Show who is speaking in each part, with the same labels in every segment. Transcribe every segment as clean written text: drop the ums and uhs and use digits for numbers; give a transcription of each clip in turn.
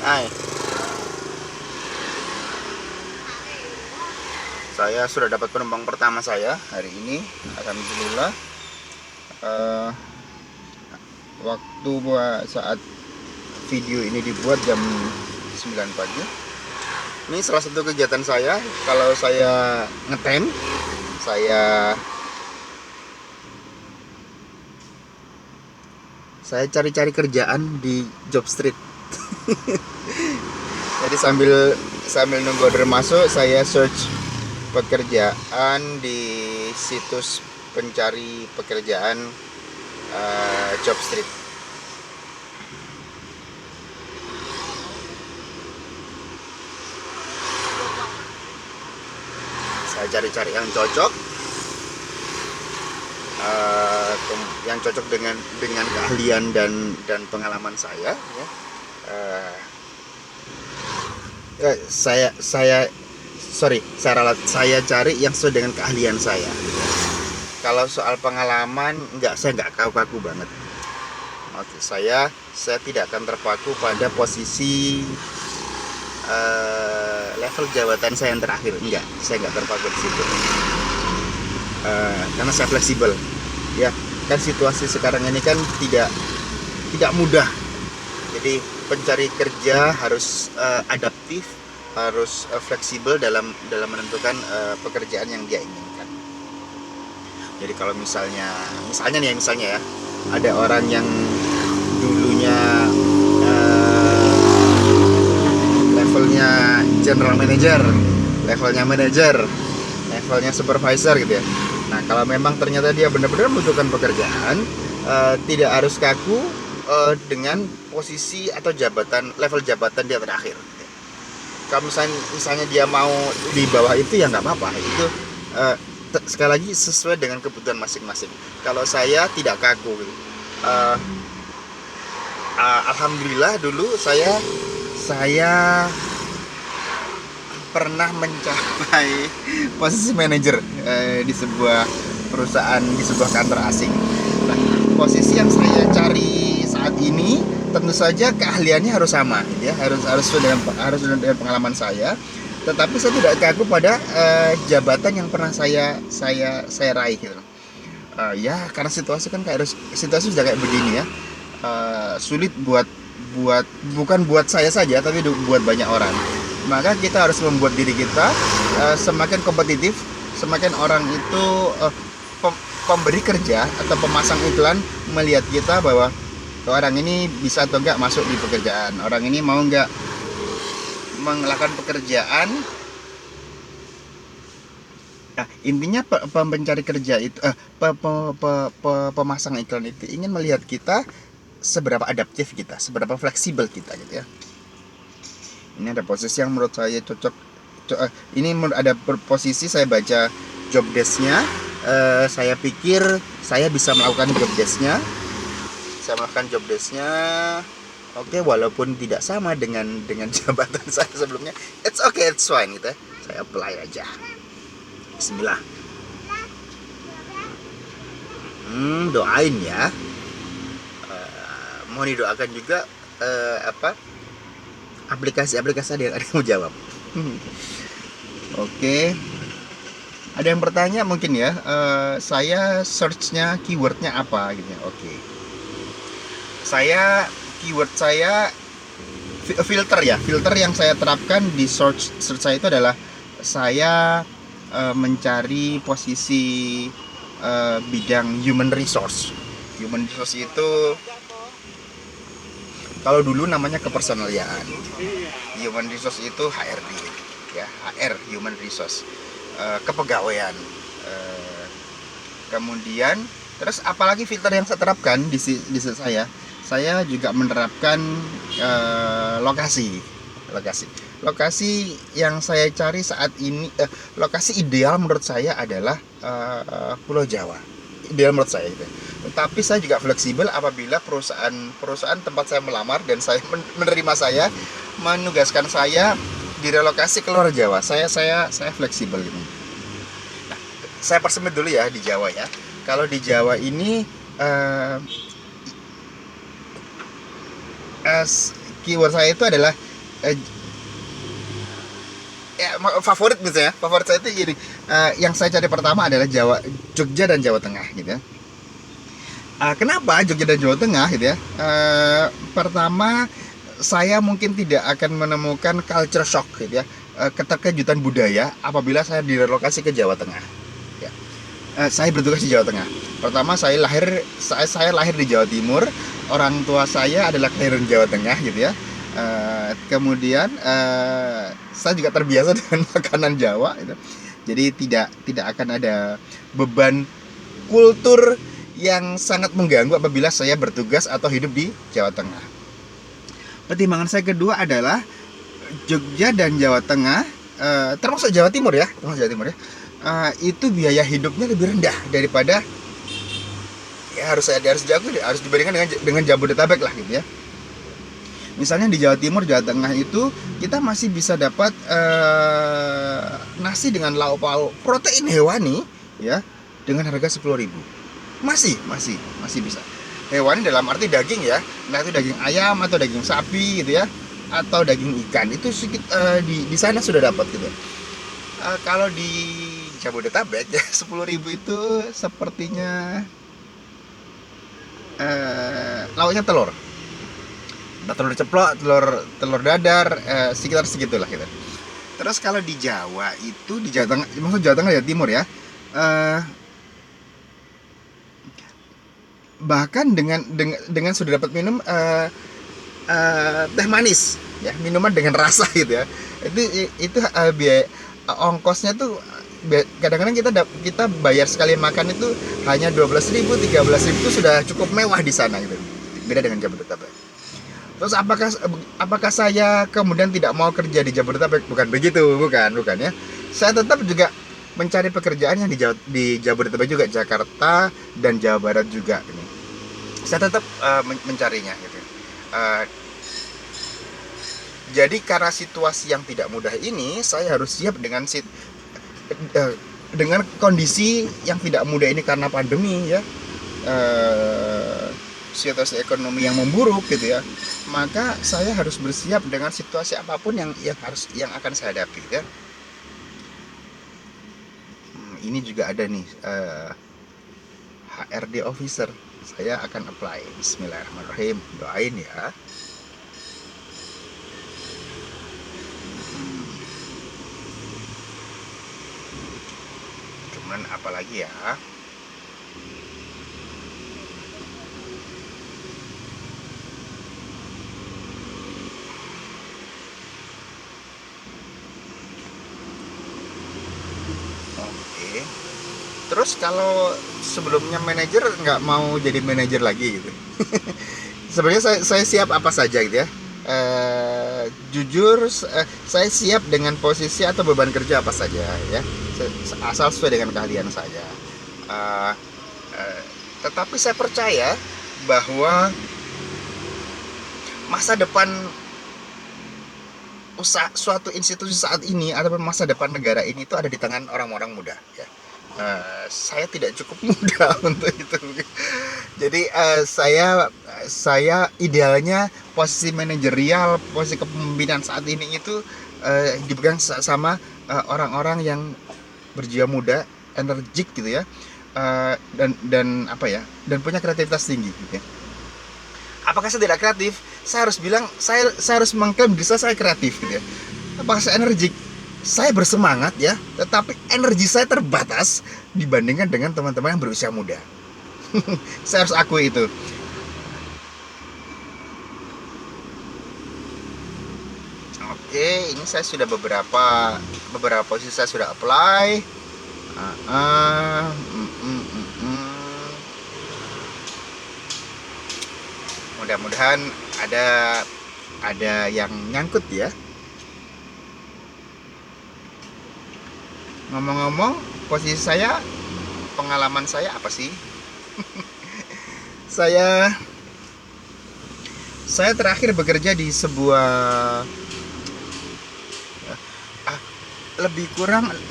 Speaker 1: Hai, saya sudah dapat penumpang pertama saya hari ini. Alhamdulillah. Eh, saat video ini dibuat jam 9 pagi. Ini salah satu kegiatan saya. Kalau saya ngetem, saya cari-cari kerjaan di job street. Jadi sambil sambil nunggu order masuk, saya search pekerjaan di situs pencari pekerjaan job street. Saya cari-cari yang cocok, dengan keahlian dan pengalaman saya. Ya. Uh, saya cari yang sesuai dengan keahlian saya. Kalau soal pengalaman, saya nggak kaku-kaku banget. Oke, saya tidak akan terpaku pada posisi level jabatan saya yang terakhir. Saya nggak terpaku di situ. Karena saya fleksibel. Ya, kan situasi sekarang ini kan tidak mudah. Jadi pencari kerja harus adaptif, harus fleksibel dalam menentukan pekerjaan yang dia inginkan. Jadi kalau misalnya ya, ada orang yang dulunya levelnya general manager, levelnya manager, levelnya supervisor gitu ya. Nah, kalau memang ternyata dia benar-benar membutuhkan pekerjaan, tidak harus kaku dengan posisi atau level jabatan dia terakhir. Kalau misalnya dia mau di bawah itu, ya nggak apa-apa. Itu sekali lagi sesuai dengan kebutuhan masing-masing. Kalau saya tidak kaku. Alhamdulillah dulu saya pernah mencapai posisi manajer di sebuah perusahaan, di sebuah kantor asing. Nah, posisi yang saya cari saat ini tentu saja keahliannya harus sama, ya, harus dengan pengalaman saya. Tetapi saya tidak kaku pada jabatan yang pernah saya raih gitu. Ya, karena situasi sudah kayak begini ya. Sulit bukan buat saya saja, tapi buat banyak orang. Maka kita harus membuat diri kita semakin kompetitif, semakin orang itu pemberi kerja atau pemasang iklan melihat kita bahwa orang ini bisa atau enggak masuk di pekerjaan, orang ini mau enggak melakukan pekerjaan. Nah, intinya pencari kerja itu pemasang iklan itu ingin melihat kita seberapa adaptif kita, seberapa fleksibel kita gitu ya. Ini ada posisi yang menurut saya cocok. Ini ada posisi saya baca job desk-nya. Saya pikir saya bisa melakukan job desk-nya. Oke, walaupun tidak sama dengan jabatan saya sebelumnya. It's okay, it's fine gitu ya. Saya apply aja. Bismillah. Doain ya. Mau didoakan juga aplikasi ada yang mau jawab. Oke. Ada yang bertanya mungkin ya, saya search-nya keyword-nya apa gitu ya. Oke. Keyword saya filter yang saya terapkan di search saya itu adalah saya mencari posisi bidang human resource. Human resource itu kalau dulu namanya kepersonaliaan. Human resource itu HRD, ya, HR, human resource, kepegawaian. Kemudian terus apalagi filter yang saya terapkan di saya juga menerapkan lokasi yang saya cari saat ini. Lokasi ideal menurut saya adalah Pulau Jawa, ideal menurut saya gitu. Tetapi saya juga fleksibel apabila perusahaan tempat saya melamar dan saya menerima saya menugaskan saya direlokasi ke luar Jawa. Saya fleksibel gitu. Nah, saya persempit dulu ya di Jawa ya. Kalau di Jawa ini keyword saya itu adalah eh, ya, favorit misalnya, favorit saya itu gini, yang saya cari pertama adalah Jogja dan Jawa Tengah gitu ya. Kenapa Jogja dan Jawa Tengah gitu ya? Pertama, saya mungkin tidak akan menemukan culture shock gitu ya, keterkejutan budaya apabila saya direlokasi ke Jawa Tengah. Ya. Saya bertugas di Jawa Tengah. Pertama, saya lahir di Jawa Timur, orang tua saya adalah kelahiran Jawa Tengah gitu ya. Kemudian saya juga terbiasa dengan makanan Jawa gitu. Jadi tidak akan ada beban kultur yang sangat mengganggu apabila saya bertugas atau hidup di Jawa Tengah. Pertimbangan saya kedua adalah Jogja dan Jawa Tengah, termasuk Jawa Timur ya, itu biaya hidupnya lebih rendah daripada, ya harus dibandingkan dengan Jabodetabek lah gitu ya. Misalnya di Jawa Timur, Jawa Tengah itu kita masih bisa dapat nasi dengan lauk pauk protein hewani ya dengan harga 10.000. Masih bisa. Hewani dalam arti daging ya. Nah, itu daging ayam atau daging sapi gitu ya, atau daging ikan. Itu di sana sudah dapat gitu. Kalau di Jabodetabek ya 10.000 itu sepertinya lauknya telur ceplok, telur dadar, sekitar segitulah gitu. Terus kalau di Jawa itu, di Jawa Tengah, maksud Jawa Tengah, Jawa Timur ya, bahkan dengan sudah dapat minum teh manis ya, minuman dengan rasa gitu ya, itu biaya ongkosnya tuh kadang-kadang kita bayar sekali makan itu hanya 12.000, 13.000 itu sudah cukup mewah di sana gitu. Beda dengan Jabodetabek. Terus apakah saya kemudian tidak mau kerja di Jabodetabek? Bukan begitu, bukan ya. Saya tetap juga mencari pekerjaan yang di Jabodetabek juga, Jakarta dan Jawa Barat juga. Saya tetap mencarinya gitu. Jadi karena situasi yang tidak mudah ini, saya harus siap dengan kondisi yang tidak mudah ini karena pandemi ya. Situasi ekonomi yang memburuk gitu ya, maka saya harus bersiap dengan situasi apapun yang akan saya hadapi ya. Ini juga ada nih HRD officer, saya akan apply. Bismillahirrahmanirrahim, doain ya. Cuman apalagi ya, terus kalau sebelumnya manajer nggak mau jadi manajer lagi gitu. Sebenarnya saya siap apa saja gitu ya. Jujur saya siap dengan posisi atau beban kerja apa saja ya, asal sesuai dengan keahlian saya. Tetapi saya percaya bahwa masa depan suatu institusi saat ini ataupun masa depan negara ini itu ada di tangan orang-orang muda ya. Saya tidak cukup muda untuk itu. Jadi saya idealnya posisi manajerial, posisi kepemimpinan saat ini itu dipegang sama orang-orang yang berjiwa muda, energik gitu ya, dan apa ya, dan punya kreativitas tinggi gitu ya. Apakah saya tidak kreatif? Saya harus bilang saya harus mengklaim diri saya kreatif gitu ya. Apakah saya energik? Saya bersemangat ya, tetapi energi saya terbatas dibandingkan dengan teman-teman yang berusia muda. Saya harus akui itu. Oke, ini saya sudah beberapa posisi saya sudah apply. Mudah-mudahan ada yang nyangkut ya. Ngomong-ngomong, posisi saya, pengalaman saya apa sih? Saya terakhir bekerja di sebuah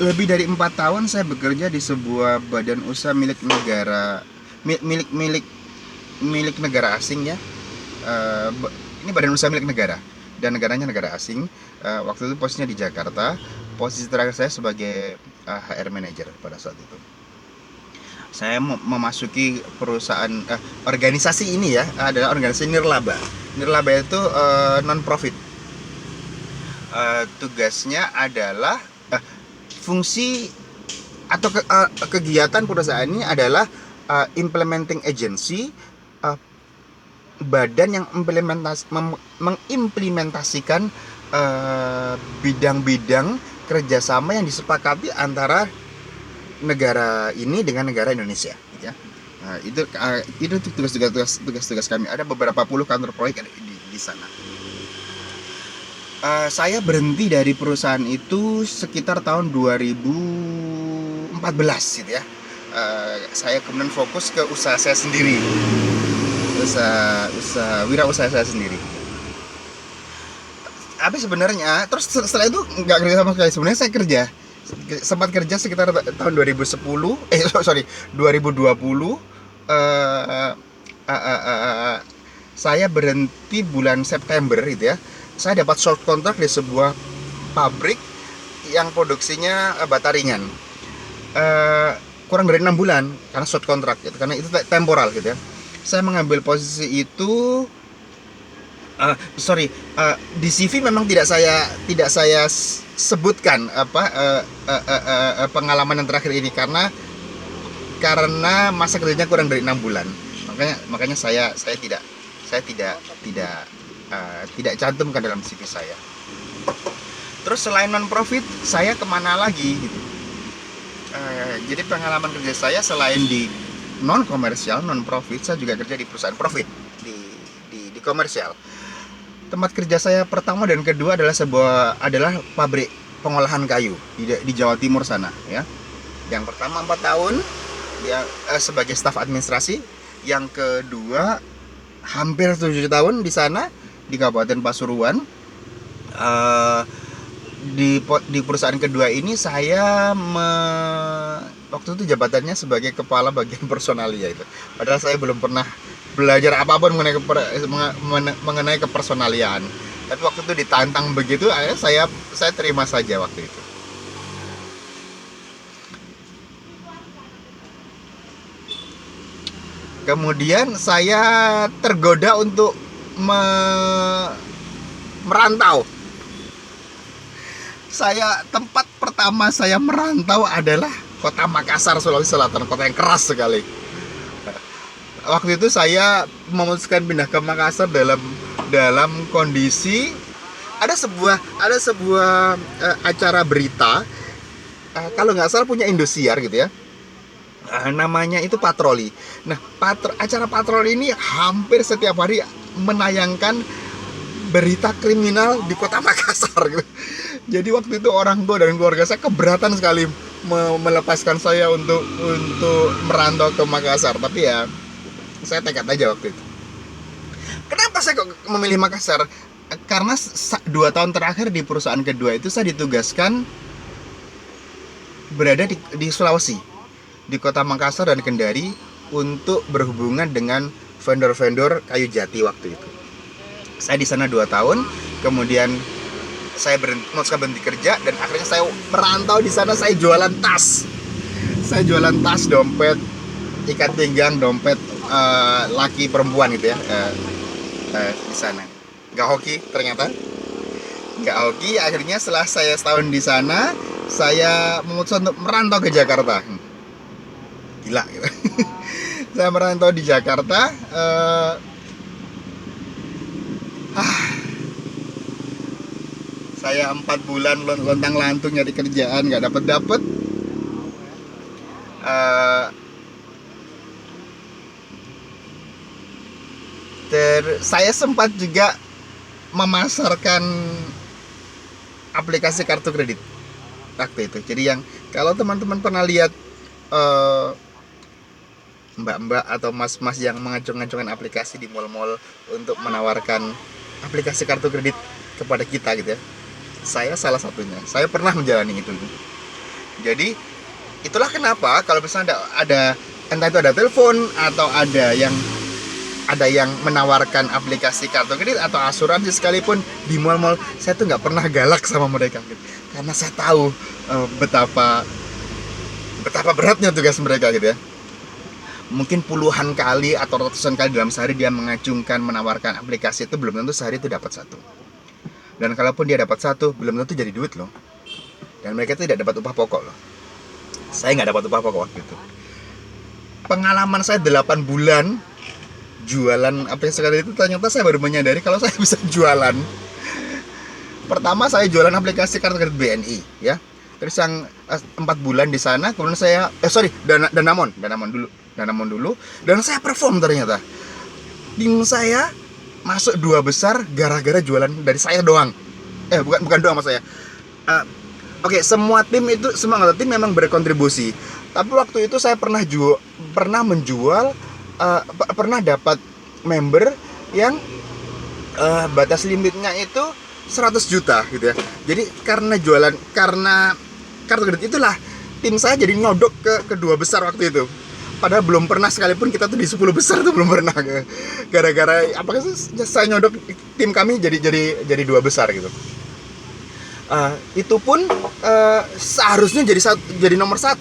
Speaker 1: lebih dari 4 tahun saya bekerja di sebuah badan usaha milik negara, milik negara asing ya. Ini badan usaha milik negara. dan negaranya negara asing. Waktu itu posisinya di Jakarta. Posisi terakhir saya sebagai HR manager pada saat itu. Saya memasuki perusahaan organisasi ini ya, adalah organisasi nirlaba. Nirlaba itu non profit. Tugasnya adalah fungsi atau kegiatan perusahaan ini adalah implementing agency, badan yang mengimplementasikan bidang-bidang kerjasama yang disepakati antara negara ini dengan negara Indonesia, gitu ya. Nah, itu tugas-tugas kami. Ada beberapa puluh kantor proyek di sana. Saya berhenti dari perusahaan itu sekitar tahun 2014 gitu ya. Saya kemudian fokus ke usaha saya sendiri, wirausaha saya sendiri. Tapi sebenarnya terus setelah itu nggak kerja sama sekali. Sebenarnya saya sempat kerja sekitar tahun 2010 2020. Saya berhenti bulan September gitu ya. Saya dapat short contract di sebuah pabrik yang produksinya bata ringan. Kurang dari 6 bulan karena short contract gitu, karena itu temporal gitu ya. Saya mengambil posisi itu di CV memang tidak saya sebutkan pengalaman yang terakhir ini karena masa kerjanya kurang dari 6 bulan. Makanya saya tidak cantumkan dalam CV saya. Terus selain non profit, saya kemana lagi gitu. Jadi pengalaman kerja saya selain di non komersial, non profit, saya juga kerja di perusahaan profit di komersial. Tempat kerja saya pertama dan kedua adalah pabrik pengolahan kayu di Jawa Timur sana ya. Yang pertama 4 tahun ya sebagai staf administrasi, yang kedua hampir 7 tahun di sana di Kabupaten Pasuruan. Di perusahaan kedua ini saya waktu itu jabatannya sebagai kepala bagian personalia itu. Padahal saya belum pernah belajar apapun mengenai kepersonaliaan. Tapi waktu itu ditantang begitu, akhirnya saya terima saja waktu itu. Kemudian saya tergoda untuk merantau. Tempat pertama saya merantau adalah kota Makassar, Sulawesi Selatan, kota yang keras sekali. Waktu itu saya memutuskan pindah ke Makassar dalam kondisi ada sebuah acara berita, kalau nggak salah punya Indosiar gitu ya. Namanya itu Patroli. Nah, acara Patroli ini hampir setiap hari menayangkan berita kriminal di kota Makassar gitu. Jadi waktu itu orang tua dan keluarga saya keberatan sekali melepaskan saya untuk merantau ke Makassar. Tapi ya saya tekad aja waktu itu. Kenapa saya kok memilih Makassar? Karena 2 tahun terakhir di perusahaan kedua itu saya ditugaskan berada di Sulawesi, di kota Makassar dan Kendari, untuk berhubungan dengan vendor-vendor kayu jati waktu itu. Saya di sana 2 tahun, kemudian saya berhenti kerja dan akhirnya saya merantau di sana. Saya jualan tas, dompet, ikat pinggang, dompet laki perempuan gitu ya, di sana. Nggak hoki ternyata, nggak hoki. Akhirnya setelah saya setahun di sana, saya memutuskan untuk merantau ke Jakarta. Gila gitu. Saya merantau di Jakarta. Saya 4 bulan lontang-lantung nyari kerjaan, nggak dapet. Saya sempat juga memasarkan aplikasi kartu kredit waktu itu. Jadi yang kalau teman-teman pernah lihat mbak-mbak atau mas-mas yang mengacung-acungkan aplikasi di mall-mall untuk menawarkan aplikasi kartu kredit kepada kita gitu ya, saya salah satunya. Saya pernah menjalani itu. Jadi itulah kenapa kalau misalnya ada entah itu ada telepon atau ada yang ada yang menawarkan aplikasi kartu kredit atau asuransi sekalipun di mall-mall, saya tuh nggak pernah galak sama mereka gitu. Karena saya tahu betapa beratnya tugas mereka gitu ya. Mungkin puluhan kali atau ratusan kali dalam sehari dia menawarkan aplikasi itu, belum tentu sehari itu dapat satu. Dan kalaupun dia dapat satu, belum tentu jadi duit loh. Dan mereka tidak dapat upah pokok loh. Saya nggak dapat upah pokok waktu itu. Pengalaman saya 8 bulan jualan aplikasi kartu itu, ternyata saya baru menyadari kalau saya bisa jualan. Pertama saya jualan aplikasi kartu kredit BNI ya. Terus yang 4 bulan di sana, kemudian saya Danamon dulu, dan saya perform ternyata. Tim saya masuk 2 besar gara-gara jualan dari saya doang. Bukan doang mas saya. Oke, semua anggota tim memang berkontribusi. Tapi waktu itu saya pernah dapat member yang batas limitnya itu 100 juta gitu ya. Jadi karena kartu kredit itulah tim saya jadi nyodok ke 2 besar waktu itu. Padahal belum pernah sekalipun kita tuh di 10 besar tuh belum pernah. Gara-gara apakah saya nyodok tim kami jadi 2 besar gitu. Itu pun seharusnya jadi nomor 1,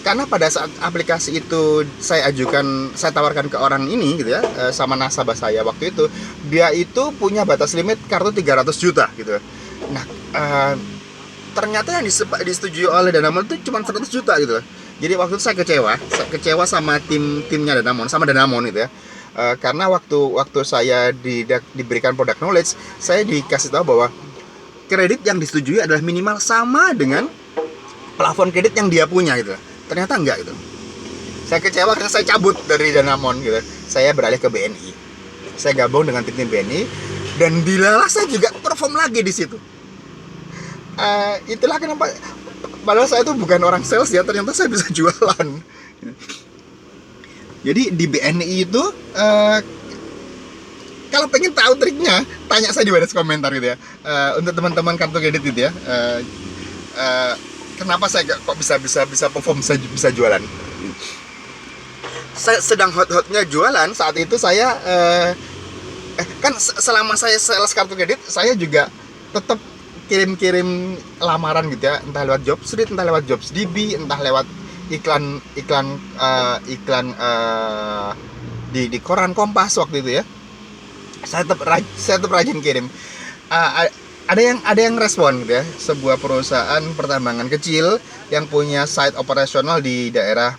Speaker 1: karena pada saat aplikasi itu saya tawarkan ke orang ini gitu ya, sama nasabah saya waktu itu, dia itu punya batas limit kartu 300 juta gitu. Nah, ternyata yang disetujui oleh Danamon itu cuma 100 juta gitu. Jadi waktu itu saya kecewa sama timnya Danamon gitu ya. Karena waktu saya diberikan product knowledge, saya dikasih tahu bahwa kredit yang disetujui adalah minimal sama dengan plafon kredit yang dia punya gitu. Ternyata enggak gitu. Saya kecewa karena saya cabut dari Danamon gitu. Saya beralih ke BNI. Saya gabung dengan tim BNI, dan dilalah saya juga perform lagi di situ. Itulah kenapa, padahal saya tuh bukan orang sales ya, ternyata saya bisa jualan. Jadi di BNI itu kalau pengen tahu triknya, tanya saya di baris komentar gitu ya. Untuk teman-teman kartu kredit gitu ya. Kenapa saya kok bisa perform, bisa jualan? Saya sedang hot-hotnya jualan saat itu. Saya kan selama saya sales kartu kredit, saya juga tetap kirim lamaran gitu ya, entah lewat Jobstreet, entah lewat JobsDB, entah lewat iklan di koran Kompas waktu itu ya. Saya tetap rajin kirim. Ada yang respon gitu ya, sebuah perusahaan pertambangan kecil yang punya site operasional di daerah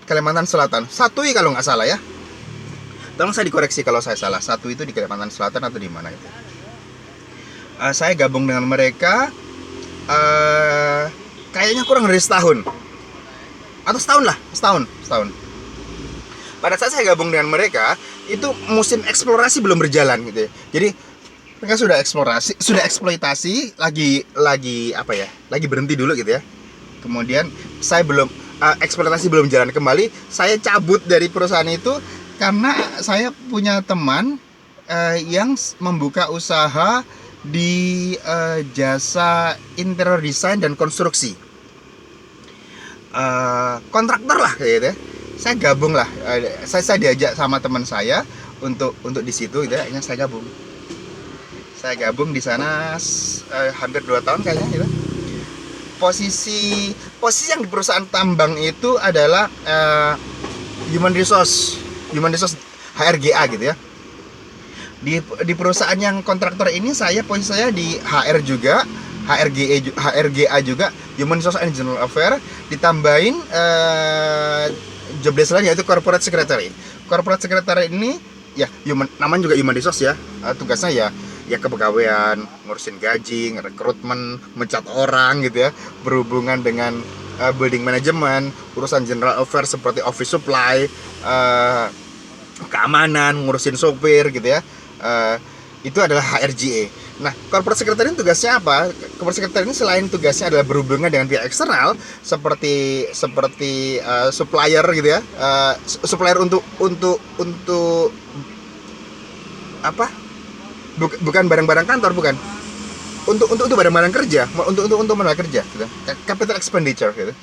Speaker 1: Kalimantan Selatan, Satui kalau nggak salah ya. Tolong saya dikoreksi kalau saya salah. Satu itu di Kalimantan Selatan atau di mana itu. Saya gabung dengan mereka kayaknya kurang dari setahun atau setahun. Pada saat saya gabung dengan mereka, itu musim eksplorasi belum berjalan gitu ya. Jadi mereka sudah eksploitasi, lagi berhenti dulu gitu ya. Kemudian saya eksploitasi belum jalan kembali. Saya cabut dari perusahaan itu karena saya punya teman yang membuka usaha di jasa interior design dan konstruksi, kontraktor lah gitu ya. Saya gabung lah, saya diajak sama teman saya untuk di situ gitu ya. Akhirnya saya gabung di sana hampir 2 tahun kayaknya gitu. Posisi yang di perusahaan tambang itu adalah human resource HRGA gitu ya. Di perusahaan yang kontraktor ini posisi saya di HR juga, HRGA juga, Human Resource and General Affairs, ditambahin job desk lain yaitu Corporate Secretary. Corporate Secretary ini ya namanya juga human resource ya. Tugasnya ya kepegawaian, ngurusin gaji, rekrutmen, mencat orang gitu ya, berhubungan dengan building management, urusan general affairs seperti office supply, keamanan, ngurusin sopir gitu ya. Itu adalah HRGA. Nah, corporate secretary ini tugasnya apa? Corporate secretary ini selain tugasnya adalah berhubungan dengan pihak eksternal seperti supplier gitu ya. Supplier untuk apa? Bukan barang-barang kantor, bukan. Untuk barang-barang kerja, untuk modal kerja gitu. Capital expenditure gitu.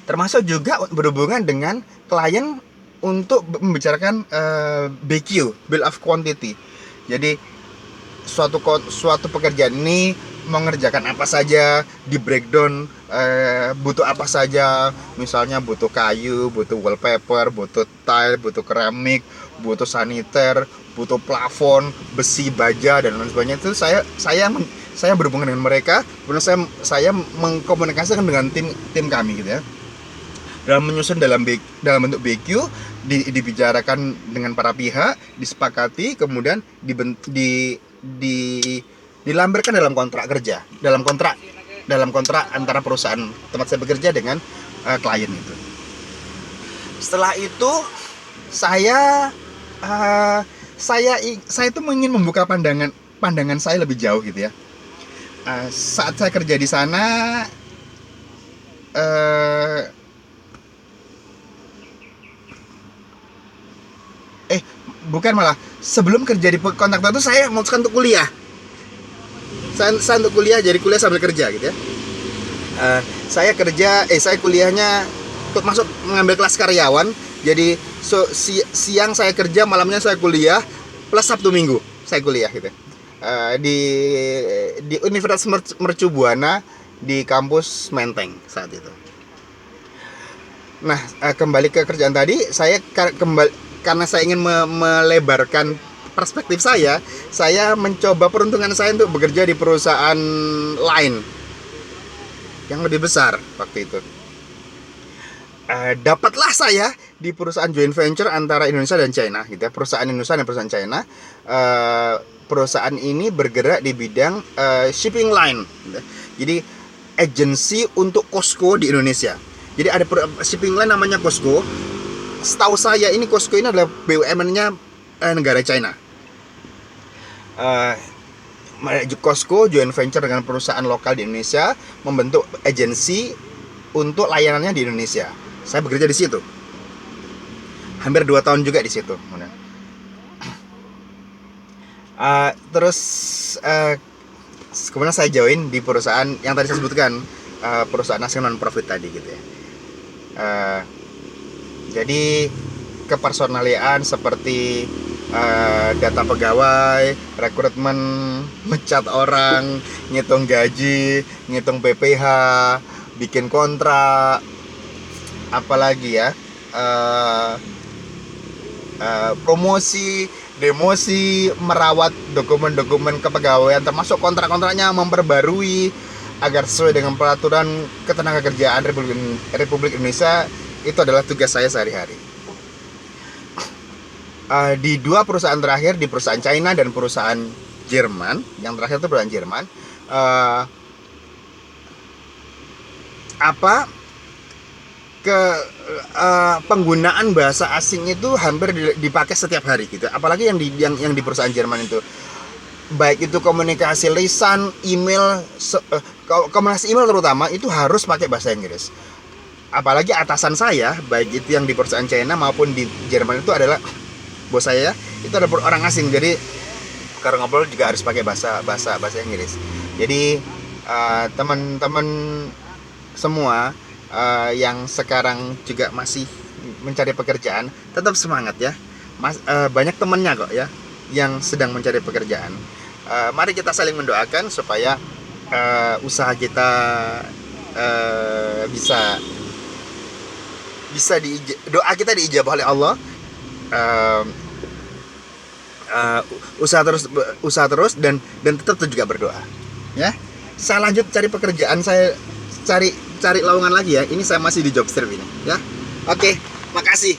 Speaker 1: termasuk juga berhubungan dengan klien untuk membicarakan BQ, bill of quantity. Jadi suatu pekerjaan ini mengerjakan apa saja, di breakdown, butuh apa saja, misalnya butuh kayu, butuh wallpaper, butuh tile, butuh keramik, butuh saniter, butuh plafon, besi, baja, dan lain sebagainya. Itu saya berhubungan dengan mereka, kemudian saya mengkomunikasikan dengan tim kami gitu ya, dalam menyusun dalam bentuk BQ, dibicarakan dengan para pihak, disepakati, kemudian dilampirkan dalam kontrak kerja, dalam kontrak antara perusahaan tempat saya bekerja dengan klien itu. Setelah itu saya itu ingin membuka pandangan saya lebih jauh gitu ya. Saat saya kerja di sana, bukan, malah sebelum kerja di kontraktor itu saya memutuskan untuk kuliah. Saya untuk kuliah, jadi kuliah sambil kerja gitu ya. Saya kuliahnya masuk mengambil kelas karyawan. Jadi siang saya kerja, malamnya saya kuliah, plus Sabtu Minggu saya kuliah gitu. Di Universitas Mercu Buana di kampus Menteng saat itu. Nah, kembali ke kerjaan tadi, karena saya ingin melebarkan perspektif saya mencoba peruntungan saya untuk bekerja di perusahaan lain yang lebih besar waktu itu. Dapatlah saya di perusahaan joint venture antara Indonesia dan China gitu ya, perusahaan Indonesia dan perusahaan China. Perusahaan ini bergerak di bidang shipping line gitu. Jadi agensi untuk Costco di Indonesia. Jadi ada shipping line namanya Costco. Setahu saya ini Costco ini adalah BUMN-nya negara China. Costco joint venture dengan perusahaan lokal di Indonesia membentuk agensi untuk layanannya di Indonesia. Saya bekerja di situ. Hampir 2 tahun juga di situ. Kemudian saya join di perusahaan yang tadi saya sebutkan, perusahaan asing non profit tadi gitu ya. Jadi kepersonalian seperti data pegawai, rekrutmen, mencat orang, ngitung gaji, ngitung PPh, bikin kontrak, apalagi ya, promosi, demosi, merawat dokumen-dokumen kepegawaian, termasuk kontrak-kontraknya, memperbarui agar sesuai dengan peraturan ketenagakerjaan Republik Indonesia. Itu adalah tugas saya sehari-hari. Di 2 perusahaan terakhir, di perusahaan China dan perusahaan Jerman, yang terakhir itu perusahaan Jerman, penggunaan bahasa asing itu hampir dipakai setiap hari gitu. Apalagi yang di perusahaan Jerman itu, baik itu komunikasi lisan, email, komunikasi email terutama itu harus pakai bahasa Inggris. Apalagi atasan saya, baik itu yang di perusahaan China maupun di Jerman, itu adalah bos saya, itu adalah orang asing. Jadi kalau ngobrol juga harus pakai bahasa Inggris. Jadi teman-teman semua yang sekarang juga masih mencari pekerjaan, tetap semangat ya. Banyak temannya kok ya yang sedang mencari pekerjaan. Mari kita saling mendoakan supaya usaha kita doa kita diijabah oleh Allah. Usaha terus dan tetap juga berdoa ya. Saya lanjut cari pekerjaan, saya cari lowongan lagi ya. Ini saya masih di Jobstreet ini ya. Oke, makasih.